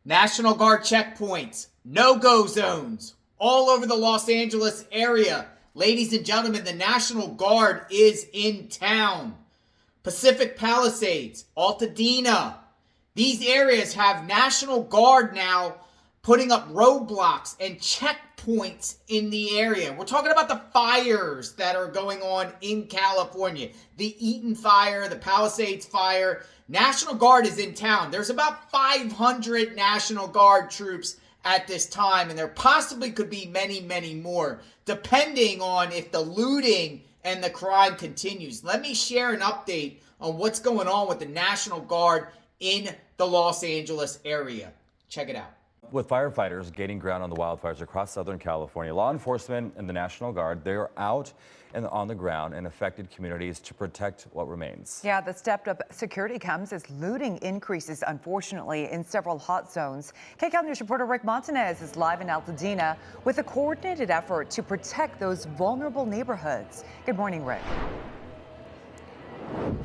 National Guard checkpoints, no-go zones, all over the Los Angeles area. Ladies and gentlemen, the National Guard is in town. Pacific Palisades, Altadena. These areas have National Guard now putting up roadblocks and checkpoints in the area. We're talking about the fires that are going on in California. The Eaton fire, the Palisades fire. National Guard is in town. There's about 500 National Guard troops at this time, and there possibly could be many, many more, depending on if the looting and the crime continues. Let me share an update on what's going on with the National Guard in the Los Angeles area. Check it out. With firefighters gaining ground on the wildfires across Southern California, law enforcement and the National Guard, they are out and on the ground in affected communities to protect what remains. Yeah, the stepped-up security comes as looting increases, unfortunately, in several hot zones. KCAL News reporter Rick Montanez is live in Altadena with a coordinated effort to protect those vulnerable neighborhoods. Good morning, Rick.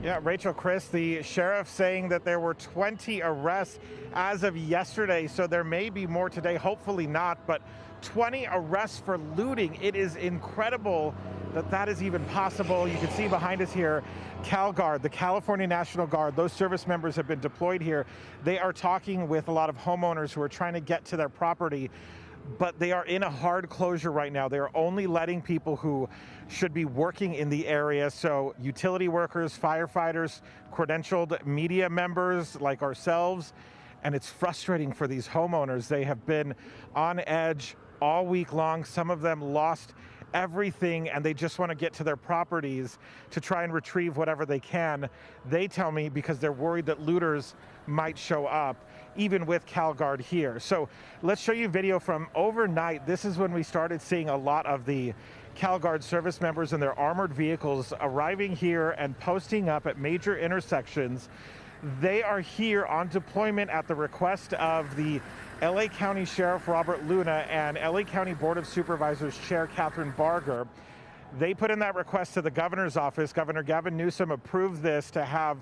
Yeah, Rachel, Chris, the sheriff saying that there were 20 arrests as of yesterday, so there may be more today, hopefully not, but 20 arrests for looting. It is incredible that that is even possible. You can see behind us here, CalGuard, the California National Guard, those service members have been deployed here. They are talking with a lot of homeowners who are trying to get to their property, but they are in a hard closure right now. They are only letting people who should be working in the area. So utility workers, firefighters, credentialed media members like ourselves. And it's frustrating for these homeowners. They have been on edge all week long. Some of them lost everything and they just want to get to their properties to try and retrieve whatever they can. They tell me because they're worried that looters might show up, even with CalGuard here. So let's show you video from overnight. This is when we started seeing a lot of the CalGuard service members in their armored vehicles arriving here and posting up at major intersections. They are here on deployment at the request of the LA County Sheriff Robert Luna and LA County Board of Supervisors Chair Catherine Barger. They put in that request to the governor's office. Governor Gavin Newsom approved this to have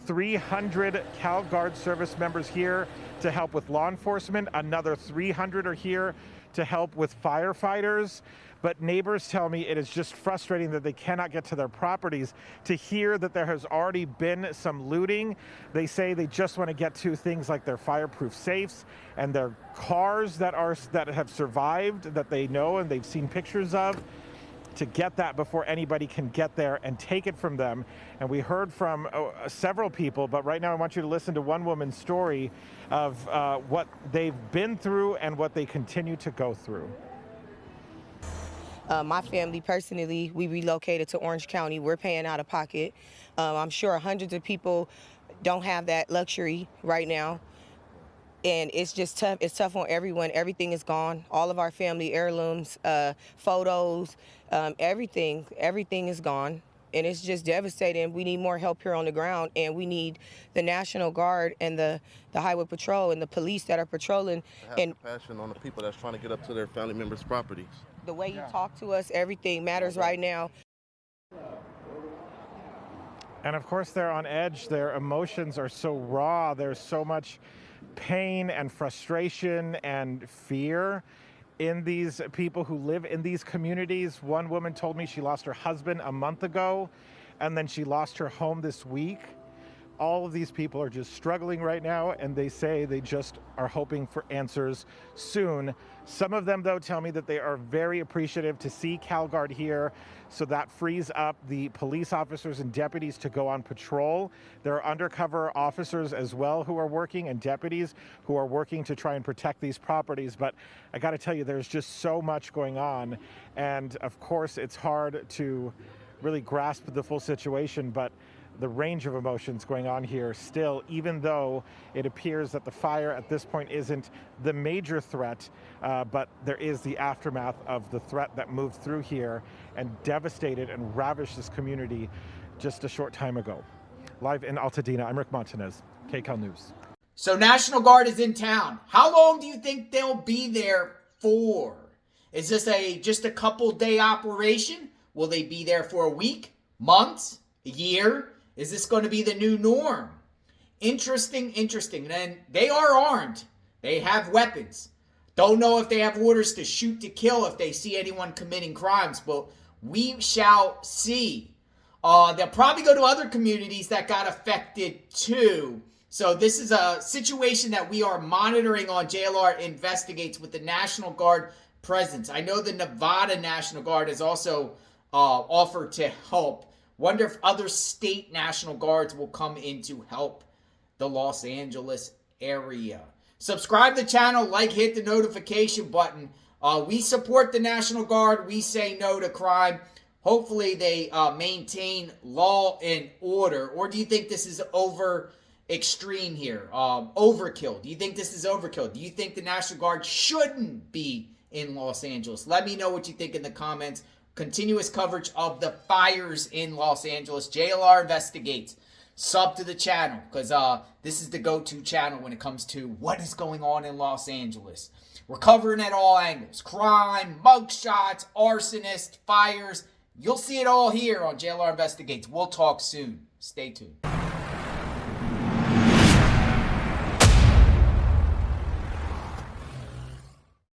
300 CalGuard service members here to help with law enforcement. Another 300 are here to help with firefighters. But neighbors tell me it is just frustrating that they cannot get to their properties. To hear that there has already been some looting, they say they just want to get to things like their fireproof safes and their cars that have survived, that they know and they've seen pictures of, to get that before anybody can get there and take it from them. And we heard from several people, but right now I want you to listen to one woman's story of what they've been through and what they continue to go through. My family, personally, we relocated to Orange County. We're paying out of pocket. I'm sure hundreds of people don't have that luxury right now. And it's just tough. It's tough on everyone. Everything is gone. All of our family heirlooms, photos, everything is gone. And it's just devastating. We need more help here on the ground, and we need the National Guard and the Highway Patrol and the police that are patrolling. Have compassion on the people that's trying to get up to their family members' properties. The way you talk to us, everything matters right now. And of course they're on edge. Their emotions are so raw. There's so much pain and frustration and fear in these people who live in these communities. One woman told me she lost her husband a month ago, and then she lost her home this week. All of these people are just struggling right now, and they say they just are hoping for answers soon. Some of them, though, tell me that they are very appreciative to see CalGuard here, so that frees up the police officers and deputies to go on patrol. There are undercover officers as well who are working, and deputies who are working to try and protect these properties. But I got to tell you, there's just so much going on, and of course it's hard to really grasp the full situation, but the range of emotions going on here still, even though it appears that the fire at this point isn't the major threat, but there is the aftermath of the threat that moved through here and devastated and ravished this community just a short time ago. Live in Altadena, I'm Rick Montanez, KCAL News. So National Guard is in town. How long do you think they'll be there for? Is this just a couple day operation? Will they be there for a week, months, a year? Is this going to be the new norm? Interesting. And they are armed. They have weapons. Don't know if they have orders to shoot to kill if they see anyone committing crimes, but we shall see. They'll probably go to other communities that got affected too. So this is a situation that we are monitoring on JLR Investigates with the National Guard presence. I know the Nevada National Guard has also offered to help. Wonder if other state National Guards will come in to help the Los Angeles area. Subscribe to the channel, like, hit the notification button. We support the National Guard. We say no to crime. Hopefully they maintain law and order. Or do you think this is over extreme here? Overkill. Do you think this is overkill? Do you think the National Guard shouldn't be in Los Angeles? Let me know what you think in the comments. Continuous coverage of the fires in Los Angeles. JLR Investigates. Sub to the channel because this is the go-to channel when it comes to what is going on in Los Angeles. We're covering at all angles. Crime, mugshots, arsonists, fires. You'll see it all here on JLR Investigates. We'll talk soon. Stay tuned.